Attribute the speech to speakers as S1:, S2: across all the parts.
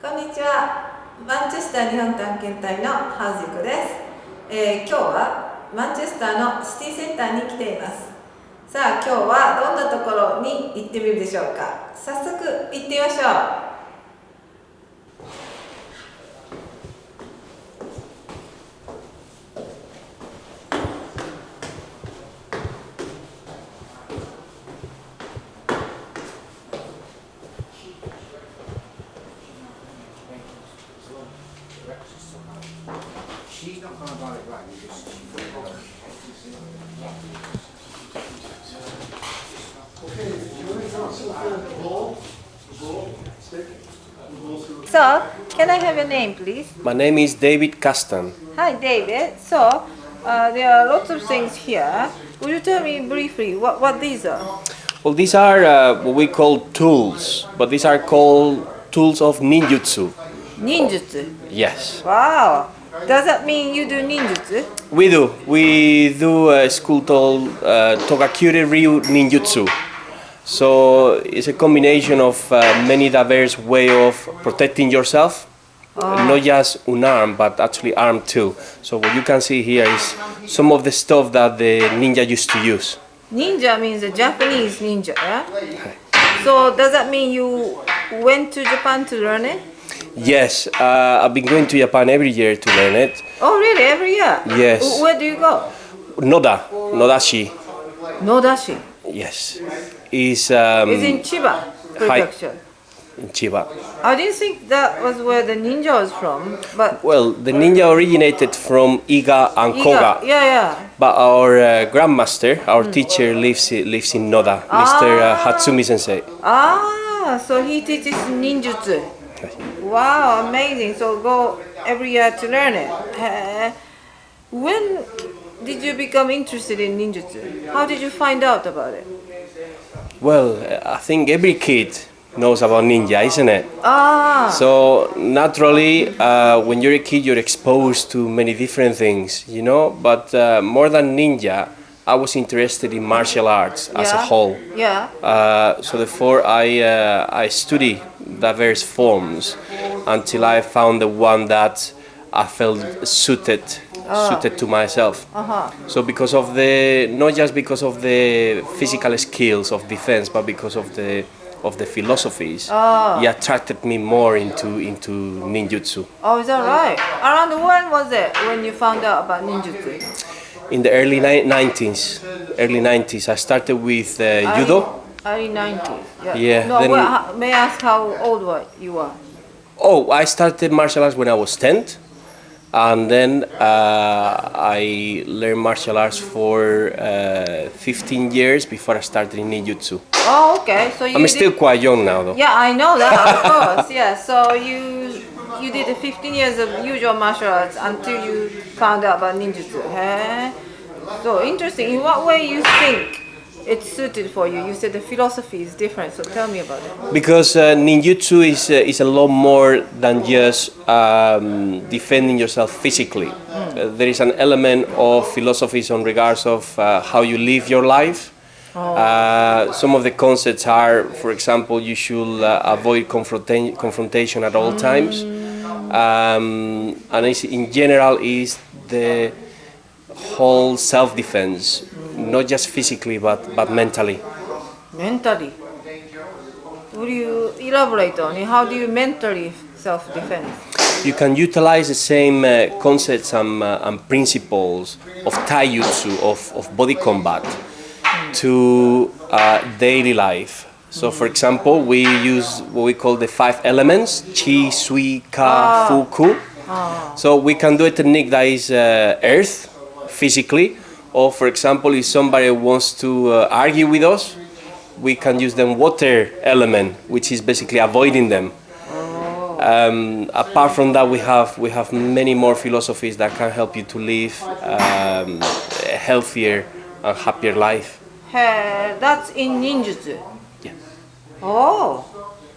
S1: こんにちは。マンチェスター日本探検隊のハウジクです。今日はマンチェスターのシティセンターに来ています。さあ、今日はどんなところに行ってみるでしょうか。早速行ってみましょう。
S2: She's not going to buy it right. You just
S1: So, can I have your name, please?
S3: My name is David Castan.
S1: Hi, David. So, there are lots of things here. Will you tell me briefly what these are?
S3: Well, these are what we call tools, but these are called tools of ninjutsu.
S1: Ninjutsu.
S3: Yes,
S1: Wow. Does that mean you do ninjutsu?
S3: we do. We do a school called Togakure Ryu Ninjutsu. So it's a combination of many diverse way of protecting yourself. Not just unarmed, but actually armed too. So what you can see here is some of the stuff that the ninja used to use.
S1: Ninja means a Japanese ninja, yeah? So does that mean you went to Japan to learn it?
S3: Yes, I've been going to Japan every year to learn it.
S1: Oh, really? Every year?
S3: Yes.
S1: Where do you go?
S3: Nodashi.
S1: Nodashi.
S3: Yes, is
S1: It's in Chiba Prefecture.
S3: in Chiba.
S1: I didn't think that was where the ninja was from, but
S3: Well, the ninja originated from Iga and Koga,
S1: yeah.
S3: but our grandmaster, our teacher, lives in Noda, Mr. Hatsumi Sensei.
S1: Ah, so he teaches ninjutsu. Wow, amazing. So go every year to learn it. When did you become interested in ninjutsu? How did you find out about it?
S3: Well, I think every kid knows about ninja, isn't it?
S1: Ah,
S3: So naturally, when you're a kid, you're exposed to many different things, you know. But more than ninja, I was interested in martial arts as a
S1: Yeah.
S3: whole.
S1: yeah.
S3: So therefore, I study diverse forms until I found the one that I felt suited to myself. So because of not just because of the physical skills of defense, but because of the philosophies, it attracted me more into ninjutsu.
S1: Oh, is that right? Around when was it when you found out about ninjutsu?
S3: In the early 90s, I started with judo.
S1: Early 90s.
S3: Yeah,
S1: No,
S3: then-
S1: may I ask how old you are?
S3: Oh, I started martial arts when I was 10, and then I learned martial arts for 15 years before I started in ninjutsu.
S1: Oh, okay. So you
S3: I'm
S1: did,
S3: still quite young now, though.
S1: Yeah, I know that, of course. Yeah. So you did 15 years of usual martial arts until you found out about ninjutsu. Huh? So interesting. In what way you think it's suited for you? You said the philosophy is different. So tell me about it.
S3: Because ninjutsu is a lot more than just defending yourself physically. There is an element of philosophies on regards of how you live your life. Some of the concepts are, for example, you should avoid confrontation at all times. And in general is the whole self-defense, not just physically but mentally.
S1: Mentally. Will you elaborate on it? How do you mentally self-defend?
S3: You can utilize the same concepts and principles of taijutsu, of body combat, to daily life. So, for example, we use what we call the 5 elements: chi, sui, ka, fu, ku. So we can do a technique that is earth, physically, or for example, if somebody wants to argue with us, we can use the water element, which is basically avoiding them. Apart from that, we have many more philosophies that can help you to live a healthier and happier life.
S1: That's in ninjutsu.
S3: Yeah.
S1: Oh,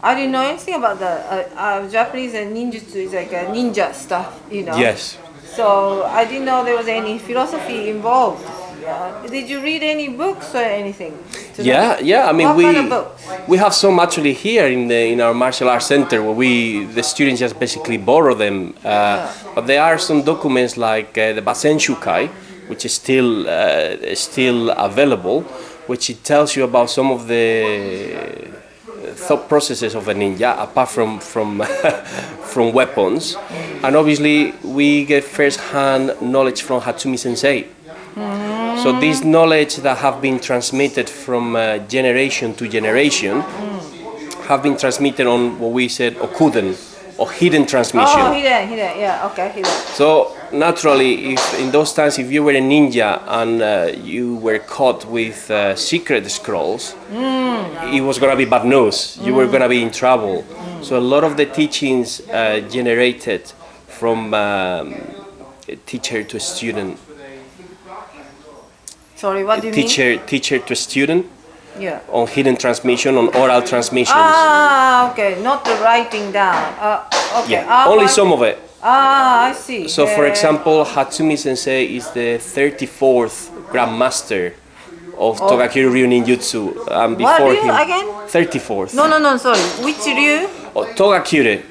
S1: I didn't know anything about that. Japanese and ninjutsu is like a ninja stuff, you know.
S3: Yes.
S1: So I didn't know there was any philosophy involved. Did you read any books or anything?
S3: Yeah. I mean,
S1: What kind of books?
S3: we have some actually here in our martial arts center where the students just basically borrow them. But there are some documents like the Basen Shukai, which is still available, which it tells you about some of the thought processes of a ninja, apart from from weapons. And obviously, we get first-hand knowledge from Hatsumi Sensei. So this knowledge that have been transmitted from generation to generation have been transmitted on what we said okuden, or hidden transmission.
S1: Oh, hidden, yeah, okay, hidden.
S3: So naturally, if in those times, if you were a ninja and you were caught with secret scrolls, it was gonna be bad news. You were gonna be in trouble. So a lot of the teachings generated from a teacher to a student.
S1: Sorry, what do you mean?
S3: Teacher to a student.
S1: Yeah.
S3: On hidden transmission, on oral transmissions.
S1: Okay, not the writing down. Okay.
S3: Yeah, only some of it.
S1: I see.
S3: So, for example, Hatsumi Sensei is the 34th Grandmaster of Togakuri Ryu Ninjutsu. And before
S1: what Ryu
S3: him,
S1: again?
S3: 34th.
S1: No, sorry. Which Ryu?
S3: Oh, Togakuri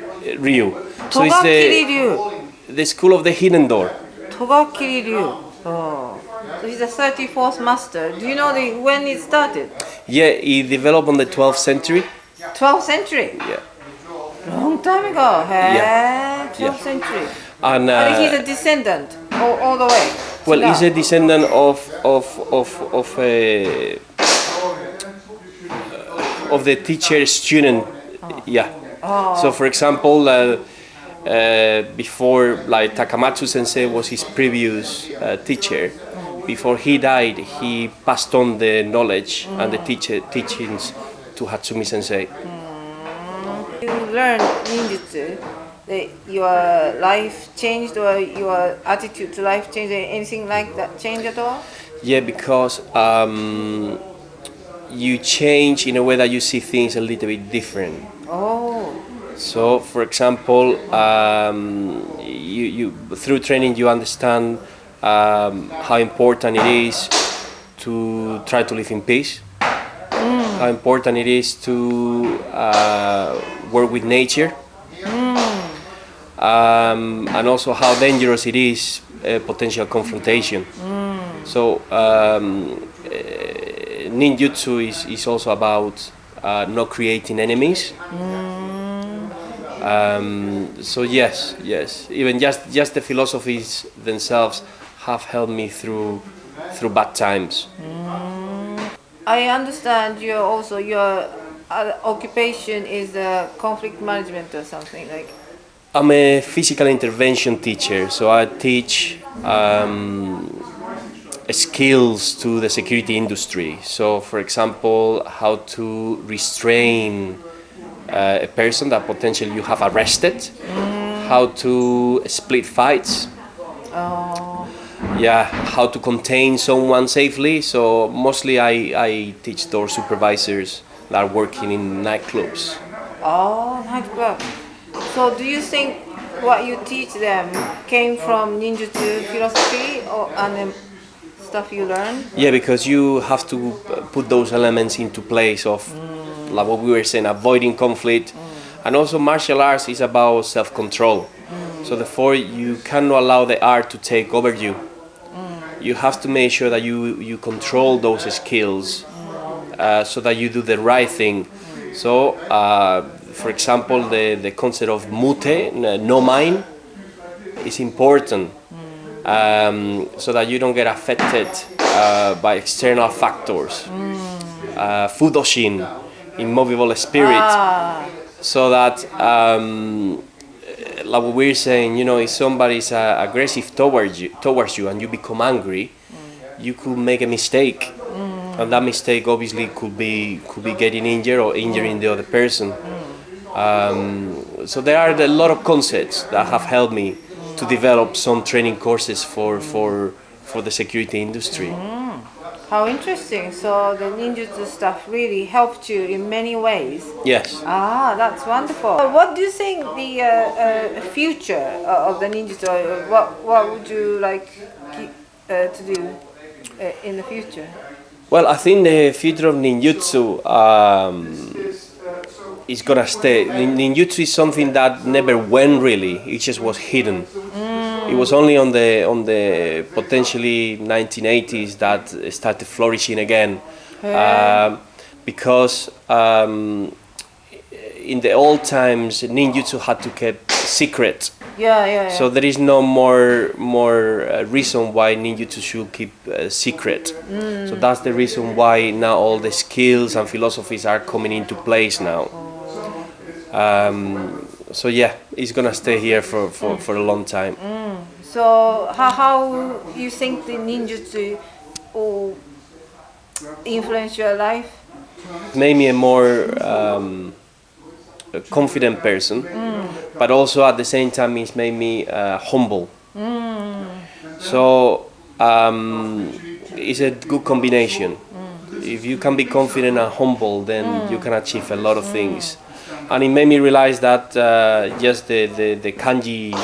S3: Ryu. So it's
S1: Togakuri Ryu.
S3: the school of the hidden door.
S1: Togakuri Ryu. Oh. So he's the 34th master. Do you know when it started?
S3: Yeah, he developed on the 12th century.
S1: 12th century?
S3: Yeah.
S1: Long time ago.
S3: Yeah.
S1: 12th century.
S3: And
S1: he's a descendant all the way.
S3: well,
S1: now.
S3: he's a descendant of the teacher-student. Yeah. So, for example, before, like, Takamatsu Sensei was his previous teacher. Before he died, he passed on the knowledge and the teachings to Hatsumi Sensei.
S1: You learned ninjutsu, your life changed, or your attitude to life changed, anything like that changed at all?
S3: Yeah, because you change in a way that you see things a little bit different.
S1: Oh.
S3: So, for example, you through training you understand how important it is to try to live in peace. How important it is to work with nature. And also how dangerous it is potential confrontation. So ninjutsu is also about not creating enemies. So yes, even just the philosophies themselves have helped me through bad times.
S1: I understand your occupation is conflict management or something like.
S3: I'm a physical intervention teacher, so I teach skills to the security industry. So, for example, how to restrain a person that potentially you have arrested, how to split fights, how to contain someone safely. So mostly I teach those supervisors that are working in nightclubs.
S1: Oh, nightclub. So do you think what you teach them came from ninjutsu philosophy and stuff you learned?
S3: Yeah, because you have to put those elements into place of, like what we were saying, avoiding conflict. And also martial arts is about self-control. So therefore you cannot allow the art to take over you. You have to make sure that you control those skills so that you do the right thing. So, for example, the concept of mute, no mind, is important so that you don't get affected by external factors. Fudoshin, immovable spirit, so that, like what we're saying, if somebody is aggressive towards you and you become angry, you could make a mistake. And that mistake obviously could be getting injured or injuring the other person. So there are a lot of concepts that have helped me to develop some training courses for the security industry.
S1: How interesting. So the ninjutsu stuff really helped you in many ways.
S3: Yes.
S1: That's wonderful. What do you think the future of the ninjutsu? What would you like to do in the future?
S3: Well, I think the future of ninjutsu is gonna stay. Ninjutsu is something that never went really. It just was hidden. It was only on the potentially 1980s that it started flourishing again, because in the old times ninjutsu had to keep secret.
S1: Yeah.
S3: So there is no more reason why ninjutsu should keep secret. So that's the reason why now all the skills and philosophies are coming into place now. So yeah, it's gonna stay here for a long time.
S1: So how you think the ninjutsu will influence your life?
S3: Made me a more a confident person, but also at the same time it's made me humble. So it's a good combination. If you can be confident and humble, then you can achieve a lot of things. And it made me realize that just the kanji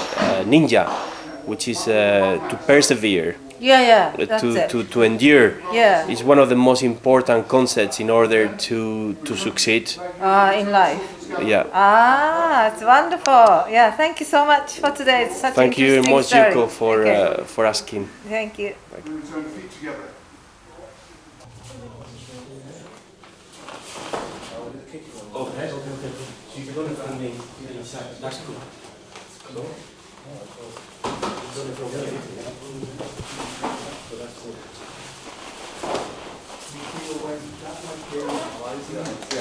S3: ninja, which is to persevere,
S1: That's it.
S3: to endure,
S1: Yeah.
S3: is one of the most important concepts in order to succeed.
S1: In life.
S3: Yeah.
S1: It's wonderful. Yeah, thank you so much for today. It's such
S3: Thank
S1: an
S3: you,
S1: interesting story.
S3: Mojuko,
S1: Okay.
S3: for asking.
S1: Thank you.
S3: Okay. That's cool.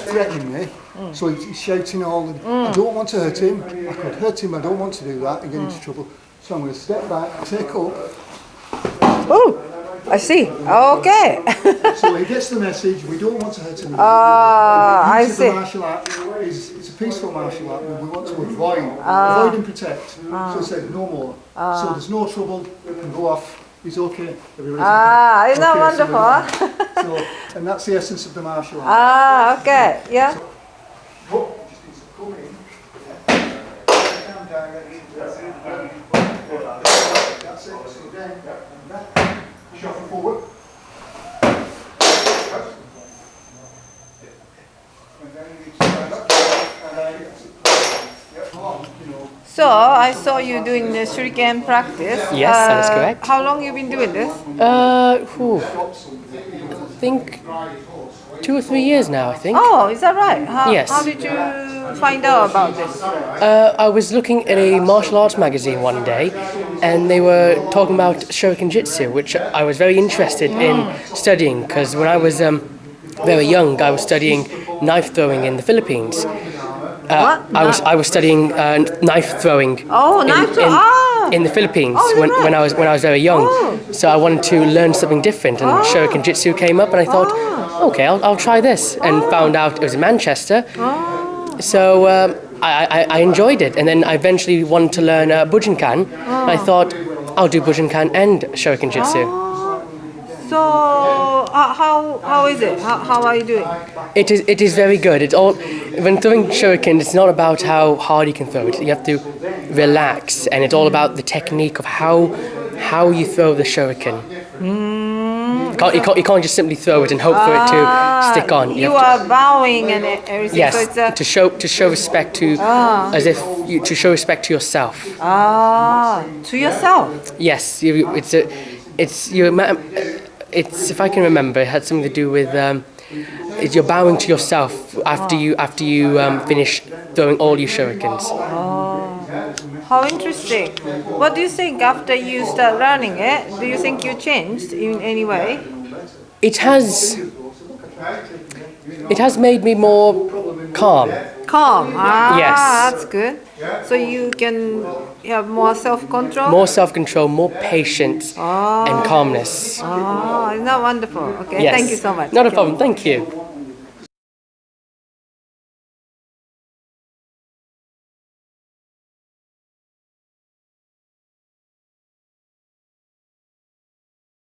S2: Threatening me, so he's shouting all the I don't want to hurt him, I could hurt him, I don't want to do that and get into trouble. So I'm going to step back, take up.
S1: Oh, I see. Okay.
S2: So he gets the message, we don't want to hurt him.
S1: I
S2: The
S1: see.
S2: martial art is it's a peaceful martial art, and we want to avoid and protect. So he said no more. So there's no trouble, you can go off, he's okay. Everybody's
S1: Isn't that wonderful?
S2: So, and that's the essence of the martial art.
S1: Okay. Yeah.
S2: Oh, just needs to come in. Calm down, that's it. So then, and that. Shuffle forward. And then you need to stand up. And then
S1: So I saw you doing the shuriken practice.
S4: Yes, that is correct.
S1: How long you been doing this?
S4: I think 2 or 3 years now, I think.
S1: Oh, is that right?
S4: Yes.
S1: How did you find out about this?
S4: I was looking at a martial arts magazine one day, and they were talking about Shuriken Jitsu, which I was very interested in studying, because when I was very young, I was studying knife throwing in the Philippines. I was studying knife throwing.
S1: Oh, knife throwing.
S4: In the Philippines
S1: right.
S4: when I was very young. So I wanted to learn something different, and Shuriken Jitsu came up, and I thought, okay, I'll try this, and found out it was in Manchester. So I enjoyed it, and then I eventually wanted to learn Bujinkan. And I thought, I'll do Bujinkan and Shuriken Jitsu.
S1: So how is it? How are you doing?
S4: It is very good. It's all when throwing shuriken. It's not about how hard you can throw it. You have to relax, and it's all about the technique of how you throw the shuriken. You can't just simply throw it and hope for it to stick on.
S1: You are bowing and everything.
S4: Yes,
S1: So it's
S4: to show respect to to show respect to yourself.
S1: To yourself.
S4: Yes, it's if I can remember, it had something to do with you're bowing to yourself after you finish throwing all your shurikens.
S1: How interesting. What do you think after you start learning it? Do you think you changed in any way?
S4: It has made me more calm.
S1: Calm.
S4: Yes.
S1: That's good. So you can have more self-control?
S4: More self-control, more patience and calmness.
S1: Isn't that wonderful? Okay,
S4: Yes.
S1: thank you so much.
S4: Not a problem, thank you.